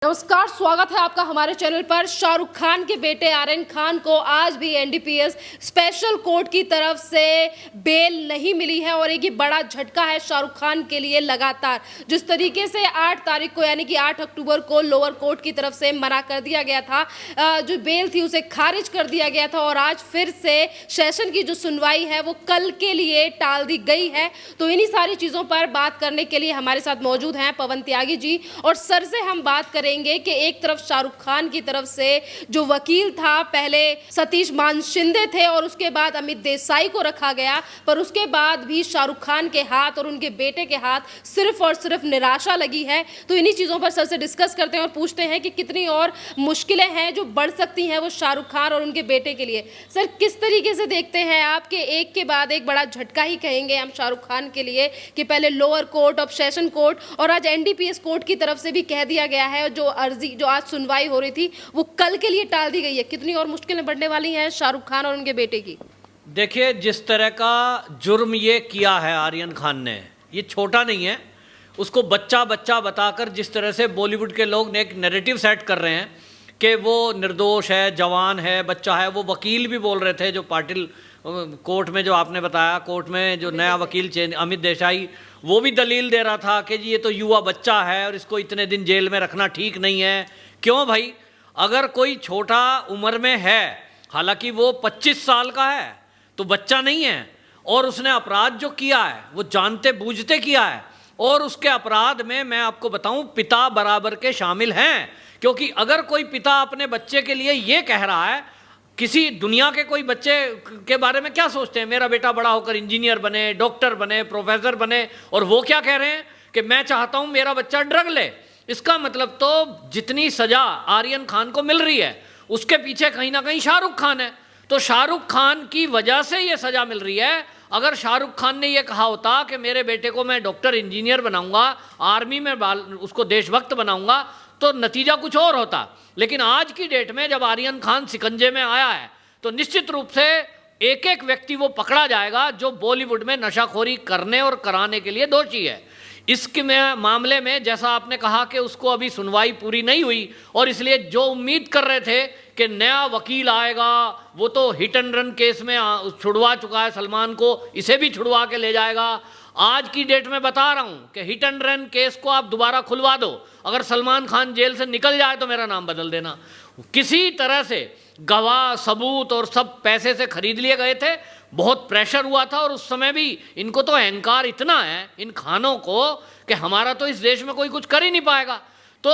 नमस्कार, स्वागत है आपका हमारे चैनल पर। शाहरुख खान के बेटे आर्यन खान को आज भी एनडीपीएस स्पेशल कोर्ट की तरफ से बेल नहीं मिली है और एक ही बड़ा झटका है शाहरुख खान के लिए। लगातार जिस तरीके से 8 तारीख को यानी कि 8 अक्टूबर को लोअर कोर्ट की तरफ से मना कर दिया गया था, जो बेल थी उसे खारिज कर दिया गया था और आज फिर से सेशन की जो सुनवाई है वो कल के लिए टाल दी गई है। तो इन्हीं सारी चीज़ों पर बात करने के लिए हमारे साथ मौजूद हैं पवन त्यागी जी। और सर से हम बात करें कि एक तरफ शाहरुख खान की तरफ से जो वकील था, पहले सतीश मान शिंदे थे और उसके बाद अमित देसाई को रखा गया, पर उसके बाद भी शाहरुख खान के हाथ और उनके बेटे के हाथ सिर्फ और सिर्फ निराशा लगी है। तो इन्हीं चीजों पर सर से डिस्कस करते हैं और पूछते हैं कि कितनी और मुश्किलें हैं जो बढ़ सकती हैं वो शाहरुख खान और उनके बेटे के लिए। सर, किस तरीके से देखते हैं आपके एक के बाद एक बड़ा झटका ही कहेंगे हम शाहरुख खान के लिए कि पहले लोअर कोर्ट, अब सेशन कोर्ट और आज एनडीपीएस कोर्ट की तरफ से भी कह दिया गया है जो अर्जी जो आज सुनवाई हो रही थी वो कल के लिए टाल दी गई है। कितनी और मुश्किलें बढ़ने वाली हैं शाहरुख खान और उनके बेटे की? देखिए, जिस तरह का जुर्म ये किया है आर्यन खान ने, ये छोटा नहीं है। उसको बच्चा बच्चा बताकर जिस तरह से बॉलीवुड के लोग ने एक नैरेटिव सेट कर रहे हैं कि वो निर्दोष है, जवान है, बच्चा है। वो वकील भी बोल रहे थे जो पाटिल कोर्ट में, जो आपने बताया कोर्ट में जो नया वकील चेंज अमित देसाई, वो भी दलील दे रहा था कि जी ये तो युवा बच्चा है और इसको इतने दिन जेल में रखना ठीक नहीं है। क्यों भाई? अगर कोई छोटा उम्र में है, हालांकि वो 25 साल का है, तो बच्चा नहीं है, और उसने अपराध जो किया है वो जानते बूझते किया है, और उसके अपराध में मैं आपको बताऊं पिता बराबर के शामिल हैं। क्योंकि अगर कोई पिता अपने बच्चे के लिए ये कह रहा है, किसी दुनिया के कोई बच्चे के बारे में क्या सोचते हैं, मेरा बेटा बड़ा होकर इंजीनियर बने, डॉक्टर बने, प्रोफेसर बने, और वो क्या कह रहे हैं कि मैं चाहता हूं मेरा बच्चा ड्रग ले। इसका मतलब तो जितनी सजा आर्यन खान को मिल रही है उसके पीछे कहीं ना कहीं शाहरुख खान है। तो शाहरुख खान की वजह से ये सजा मिल रही है। अगर शाहरुख खान ने ये कहा होता कि मेरे बेटे को मैं डॉक्टर इंजीनियर बनाऊंगा, आर्मी में उसको देशभक्त बनाऊंगा, तो नतीजा कुछ और होता। लेकिन आज की डेट में जब आर्यन खान शिकंजे में आया है तो निश्चित रूप से एक एक व्यक्ति वो पकड़ा जाएगा जो बॉलीवुड में नशाखोरी करने और कराने के लिए दोषी है। इसके मामले में जैसा आपने कहा कि उसको अभी सुनवाई पूरी नहीं हुई, और इसलिए जो उम्मीद कर रहे थे कि नया वकील आएगा, वो तो हिट एंड रन केस में छुड़वा चुका है सलमान को, इसे भी छुड़वा के ले जाएगा। आज की डेट में बता रहा हूं कि हिट एंड रन केस को आप दोबारा खुलवा दो, अगर सलमान खान जेल से निकल जाए तो मेरा नाम बदल देना। किसी तरह से गवाह, सबूत और सब पैसे से खरीद लिए गए थे। बहुत प्रेशर हुआ था, और उस समय भी इनको तो अहंकार इतना है इन खानों को कि हमारा तो इस देश में कोई कुछ कर ही नहीं पाएगा। तो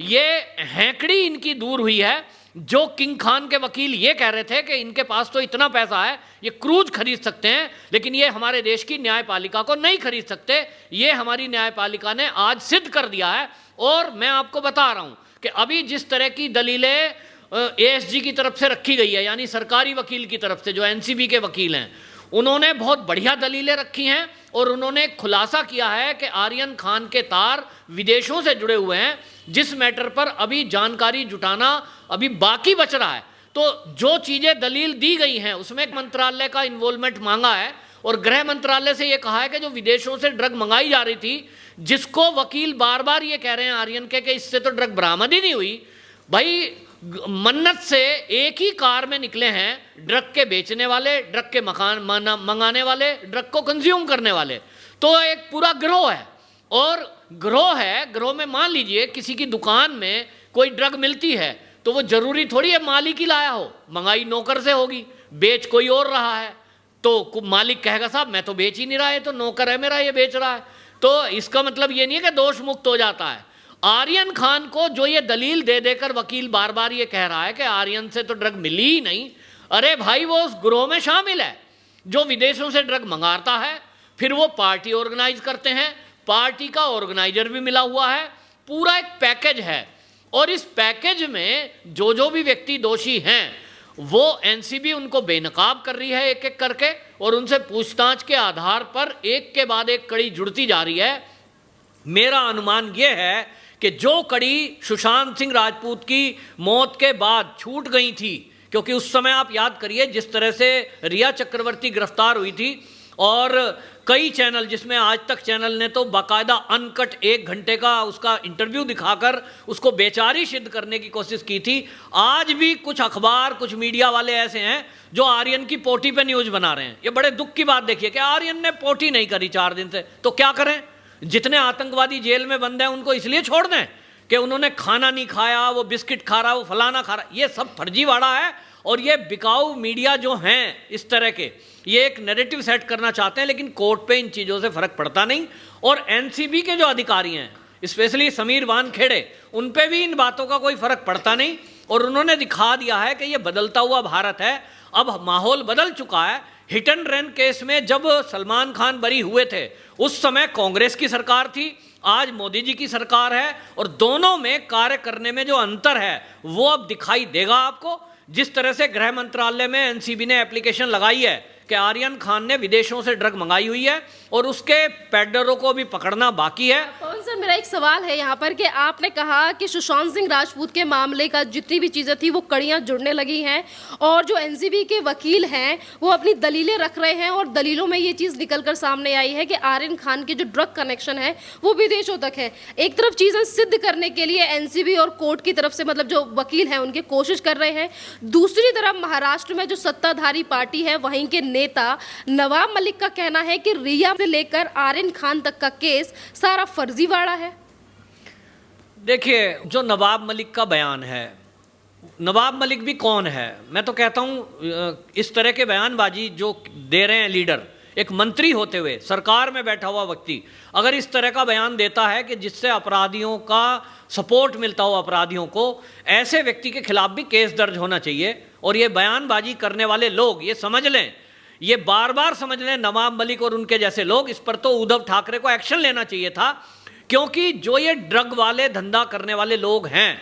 ये हैंकड़ी इनकी दूर हुई है। जो किंग खान के वकील ये कह रहे थे कि इनके पास तो इतना पैसा है, ये क्रूज खरीद सकते हैं, लेकिन ये हमारे देश की न्यायपालिका को नहीं खरीद सकते, ये हमारी न्यायपालिका ने आज सिद्ध कर दिया है। और मैं आपको बता रहा हूं कि अभी जिस तरह की दलीलें एएसजी की तरफ से रखी गई है, यानी सरकारी वकील की तरफ से, जो एनसीबी के वकील हैं, उन्होंने बहुत बढ़िया दलीलें रखी हैं और उन्होंने खुलासा किया है कि आर्यन खान के तार विदेशों से जुड़े हुए हैं, जिस मैटर पर अभी जानकारी जुटाना अभी बाकी बच रहा है। तो जो चीज़ें दलील दी गई हैं उसमें मंत्रालय का इन्वॉल्वमेंट मांगा है, और गृह मंत्रालय से ये कहा है कि जो विदेशों से ड्रग मंगाई जा रही थी, जिसको वकील बार बार ये कह रहे हैं आर्यन के कि इससे तो ड्रग बरामद ही नहीं हुई। भाई, मन्नत से एक ही कार में निकले हैं ड्रग के बेचने वाले, ड्रग के मकान मंगाने वाले, ड्रग को कंज्यूम करने वाले। तो एक पूरा गिरोह है, और गिरोह है, गिरोह में मान लीजिए किसी की दुकान में कोई ड्रग मिलती है तो वो जरूरी थोड़ी है मालिक ही लाया हो, मंगाई नौकर से होगी, बेच कोई और रहा है तो मालिक कहेगा साहब मैं तो बेच ही नहीं रहा, है तो नौकर है मेरा, ये बेच रहा है। तो इसका मतलब ये नहीं है कि दोष मुक्त हो जाता है। आर्यन खान को जो ये दलील दे देकर वकील बार बार ये कह रहा है कि आर्यन से तो ड्रग मिली ही नहीं, अरे भाई वो उस गिरोह में शामिल है जो विदेशों से ड्रग मंगाता है, फिर वो पार्टी ऑर्गेनाइज करते हैं, पार्टी का ऑर्गेनाइजर भी मिला हुआ है, पूरा एक पैकेज है। और इस पैकेज में जो जो भी व्यक्ति दोषी हैं वो एनसीबी उनको बेनकाब कर रही है एक एक करके, और उनसे पूछताछ के आधार पर एक के बाद एक कड़ी जुड़ती जा रही है। मेरा अनुमान ये है कि जो कड़ी सुशांत सिंह राजपूत की मौत के बाद छूट गई थी, क्योंकि उस समय आप याद करिए जिस तरह से रिया चक्रवर्ती गिरफ्तार हुई थी और कई चैनल, जिसमें आज तक चैनल ने तो बाकायदा अनकट 1 घंटे का उसका इंटरव्यू दिखाकर उसको बेचारी सिद्ध करने की कोशिश की थी। आज भी कुछ अखबार, कुछ मीडिया वाले ऐसे हैं जो आर्यन की पोटी पे न्यूज़ बना रहे हैं। ये बड़े दुख की बात देखिए कि आर्यन ने पोटी नहीं करी 4 दिन से, तो क्या करें? जितने आतंकवादी जेल में बंद हैं उनको इसलिए छोड़ दें कि उन्होंने खाना नहीं खाया, वो बिस्किट खा रहा, वो फलाना खा रहा? ये सब फर्जीवाड़ा है। और ये बिकाऊ मीडिया जो हैं इस तरह के, ये एक नैरेटिव सेट करना चाहते हैं, लेकिन कोर्ट पे इन चीज़ों से फर्क पड़ता नहीं। और एनसीबी के जो अधिकारी हैं, स्पेशली समीर वानखेड़े, उन पे भी इन बातों का कोई फर्क पड़ता नहीं। और उन्होंने दिखा दिया है कि ये बदलता हुआ भारत है। अब माहौल बदल चुका है। हिट एंड रन केस में जब सलमान खान बरी हुए थे उस समय कांग्रेस की सरकार थी, आज मोदी जी की सरकार है, और दोनों में कार्य करने में जो अंतर है वो अब दिखाई देगा आपको। जिस तरह से गृह मंत्रालय में एनसीबी ने एप्लीकेशन लगाई है कि आर्यन खान ने विदेशों से ड्रग मंगाई हुई है और उसके पैडलरों को भी पकड़ना बाकी है। पवन सर, मेरा एक सवाल है यहाँ पर कि आपने कहा कि सुशांत सिंह राजपूत के मामले का जितनी भी चीज़ें थी वो कड़ियाँ जुड़ने लगी हैं, और जो एनसीबी के वकील हैं वो अपनी दलीलें रख रहे हैं, और दलीलों में ये चीज़ निकल कर सामने आई है कि आर्यन खान के जो ड्रग कनेक्शन है वो विदेशों तक है। एक तरफ चीज़ें सिद्ध करने के लिए एनसीबी और कोर्ट की तरफ से, मतलब जो वकील हैं उनके कोशिश कर रहे हैं, दूसरी तरफ महाराष्ट्र में जो सत्ताधारी पार्टी है वहीं के नेता नवाब मलिक का कहना है कि रिया से लेकर आर्यन खान तक का केस सारा फर्जीवाड़ा है। देखिए, जो नवाब मलिक का बयान है, नवाब मलिक भी कौन है? मैं तो कहता हूँ इस तरह के बयानबाजी जो दे रहे हैं लीडर, एक मंत्री होते हुए सरकार में बैठा हुआ व्यक्ति अगर इस तरह का बयान देता है कि जिससे अपराधियों का सपोर्ट मिलता हो अपराधियों को, ऐसे व्यक्ति के खिलाफ भी केस दर्ज होना चाहिए। और ये बयानबाजी करने वाले लोग ये समझ लें, ये बार बार समझ लें, नवाब मलिक और उनके जैसे लोग, इस पर तो उद्धव ठाकरे को एक्शन लेना चाहिए था। क्योंकि जो ये ड्रग वाले धंधा करने वाले लोग हैं,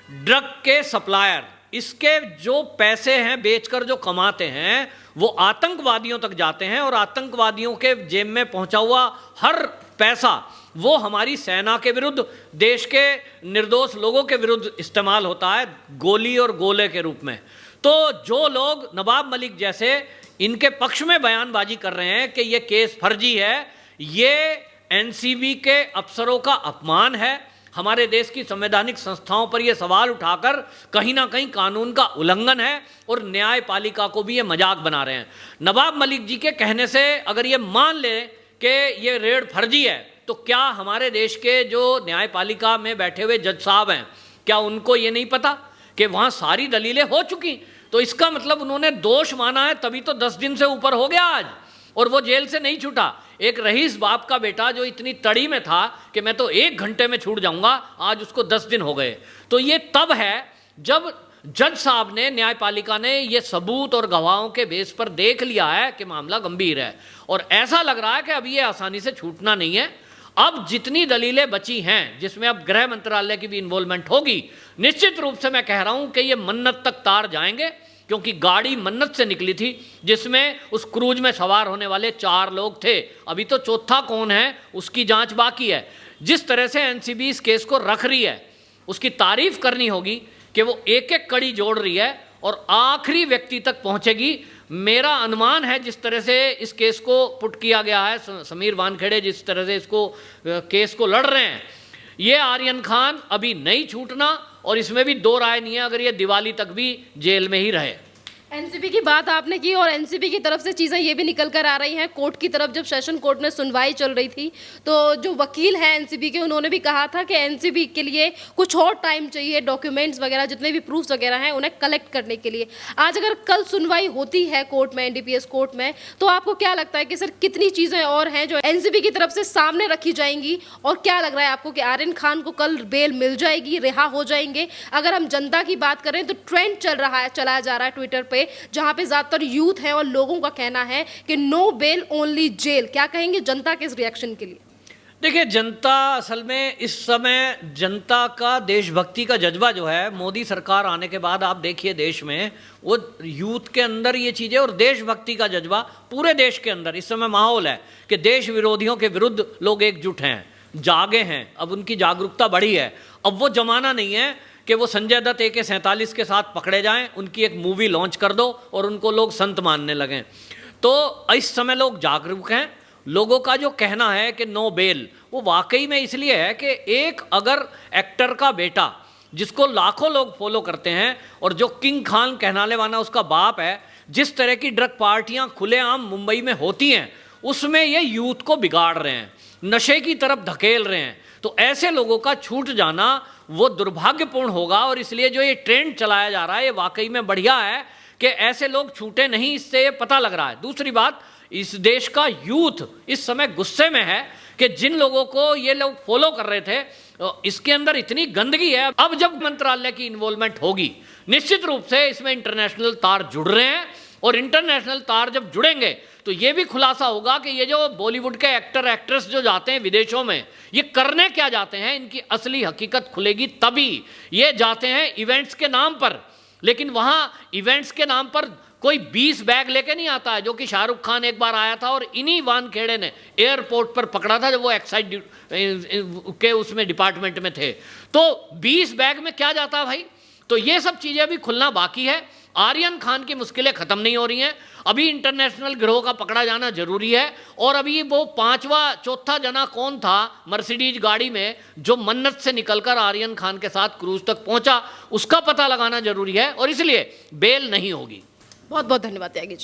ड्रग के सप्लायर, इसके जो पैसे हैं बेचकर जो कमाते हैं वो आतंकवादियों तक जाते हैं, और आतंकवादियों के जेब में पहुंचा हुआ हर पैसा वो हमारी सेना के विरुद्ध, देश के निर्दोष लोगों के विरुद्ध इस्तेमाल होता है गोली और गोले के रूप में। तो जो लोग नवाब मलिक जैसे इनके पक्ष में बयानबाजी कर रहे हैं कि ये केस फर्जी है, ये एनसीबी के अफसरों का अपमान है। हमारे देश की संवैधानिक संस्थाओं पर ये सवाल उठाकर कहीं ना कहीं कानून का उल्लंघन है, और न्यायपालिका को भी ये मजाक बना रहे हैं। नवाब मलिक जी के कहने से अगर ये मान ले कि ये रेड फर्जी है, तो क्या हमारे देश के जो न्यायपालिका में बैठे हुए जज साहब हैं, क्या उनको ये नहीं पता कि वहाँ सारी दलीलें हो चुकी? तो इसका मतलब उन्होंने दोष माना है, तभी तो 10 दिन से ऊपर हो गया आज, और वो जेल से नहीं छूटा। एक रईस बाप का बेटा जो इतनी तड़ी में था कि मैं तो 1 घंटे में छूट जाऊंगा, आज उसको 10 दिन हो गए। तो ये तब है जब जज साहब ने, न्यायपालिका ने ये सबूत और गवाहों के बेस पर देख लिया है कि मामला गंभीर है, और ऐसा लग रहा है कि अब ये आसानी से छूटना नहीं है। अब जितनी दलीलें बची हैं, जिसमें अब गृह मंत्रालय की भी इन्वॉल्वमेंट होगी, निश्चित रूप से मैं कह रहा हूं कि ये मन्नत तक तार जाएंगे, क्योंकि गाड़ी मन्नत से निकली थी जिसमें उस क्रूज में सवार होने वाले 4 लोग थे। अभी तो चौथा कौन है उसकी जांच बाकी है। जिस तरह से एनसीबी इस केस को रख रही है, उसकी तारीफ करनी होगी कि वो एक एक कड़ी जोड़ रही है और आखिरी व्यक्ति तक पहुंचेगी। मेरा अनुमान है जिस तरह से इस केस को पुट किया गया है, समीर वानखेड़े जिस तरह से इसको केस को लड़ रहे हैं, ये आर्यन खान अभी नहीं छूटना, और इसमें भी 2 राय नहीं है अगर ये दिवाली तक भी जेल में ही रहे। एनसीबी की बात आपने की, और एनसीबी की तरफ से चीज़ें ये भी निकल कर आ रही हैं। कोर्ट की तरफ जब सेशन कोर्ट में सुनवाई चल रही थी तो जो वकील हैं एनसीबी के, उन्होंने भी कहा था कि एनसीबी के लिए कुछ और टाइम चाहिए, डॉक्यूमेंट्स वगैरह जितने भी प्रूफ्स वगैरह हैं उन्हें कलेक्ट करने के लिए। आज अगर कल सुनवाई होती है कोर्ट में, एनडीपीएस कोर्ट में, तो आपको क्या लगता है कि सर कितनी चीज़ें और हैं जो एनसीबी की तरफ से सामने रखी जाएंगी, और क्या लग रहा है आपको कि आर्यन खान को कल बेल मिल जाएगी, रिहा हो जाएंगे? अगर हम जनता की बात करें तो ट्रेंड चलाया जा रहा है ट्विटर पे, जहां पे ज्यादातर यूथ है और लोगों का कहना है कि नो बेल ओनली जेल। क्या कहेंगे जनता के इस रिएक्शन के लिए? देखिए, जनता असल में इस समय, जनता का देशभक्ति का जज्बा जो है, मोदी सरकार आने के बाद आप देखिए देश में वो यूथ के अंदर ये चीज़ें, और देशभक्ति का जज्बा पूरे देश के अंदर इस समय माहौल है कि देश विरोधियों के विरुद्ध लोग एकजुट हैं, जागे हैं, अब उनकी जागरूकता बढ़ी है। अब वो जमाना नहीं है कि वो संजय दत्त AK-47 के साथ पकड़े जाएं, उनकी एक मूवी लॉन्च कर दो और उनको लोग संत मानने लगें। तो इस समय लोग जागरूक हैं, लोगों का जो कहना है कि नो बेल, वो वाकई में इसलिए है कि एक अगर एक्टर का बेटा जिसको लाखों लोग फॉलो करते हैं और जो किंग खान कहनाने वाला उसका बाप है, जिस तरह की ड्रग पार्टियां खुलेआम मुंबई में होती हैं उसमें ये यूथ को बिगाड़ रहे हैं, नशे की तरफ धकेल रहे हैं, तो ऐसे लोगों का छूट जाना वो दुर्भाग्यपूर्ण होगा। और इसलिए जो ये ट्रेंड चलाया जा रहा है ये वाकई में बढ़िया है कि ऐसे लोग छूटे नहीं, इससे ये पता लग रहा है। दूसरी बात, इस देश का यूथ इस समय गुस्से में है कि जिन लोगों को ये लोग फॉलो कर रहे थे इसके अंदर इतनी गंदगी है। अब जब मंत्रालय की इन्वॉल्वमेंट होगी निश्चित रूप से इसमें इंटरनेशनल तार जुड़ रहे हैं, और इंटरनेशनल तार जब जुड़ेंगे तो ये भी खुलासा होगा कि ये जो बॉलीवुड के एक्टर एक्ट्रेस जो जाते हैं विदेशों में ये करने क्या जाते हैं, इनकी असली हकीकत खुलेगी तभी। ये जाते हैं इवेंट्स के नाम पर, लेकिन वहाँ इवेंट्स के नाम पर कोई 20 बैग लेके नहीं आता है, जो कि शाहरुख खान एक बार आया था और इन्हीं वानखेड़े ने एयरपोर्ट पर पकड़ा था जब वो एक्साइज के उसमें डिपार्टमेंट में थे। तो 20 बैग में क्या जाता है भाई? तो ये सब चीज़ें अभी खुलना बाकी है। आर्यन खान की मुश्किलें ख़त्म नहीं हो रही हैं, अभी इंटरनेशनल गिरोह का पकड़ा जाना जरूरी है। और अभी वो चौथा जना कौन था मर्सिडीज गाड़ी में जो मन्नत से निकलकर आर्यन खान के साथ क्रूज तक पहुंचा, उसका पता लगाना जरूरी है, और इसलिए बेल नहीं होगी। बहुत बहुत धन्यवाद त्यागी जी।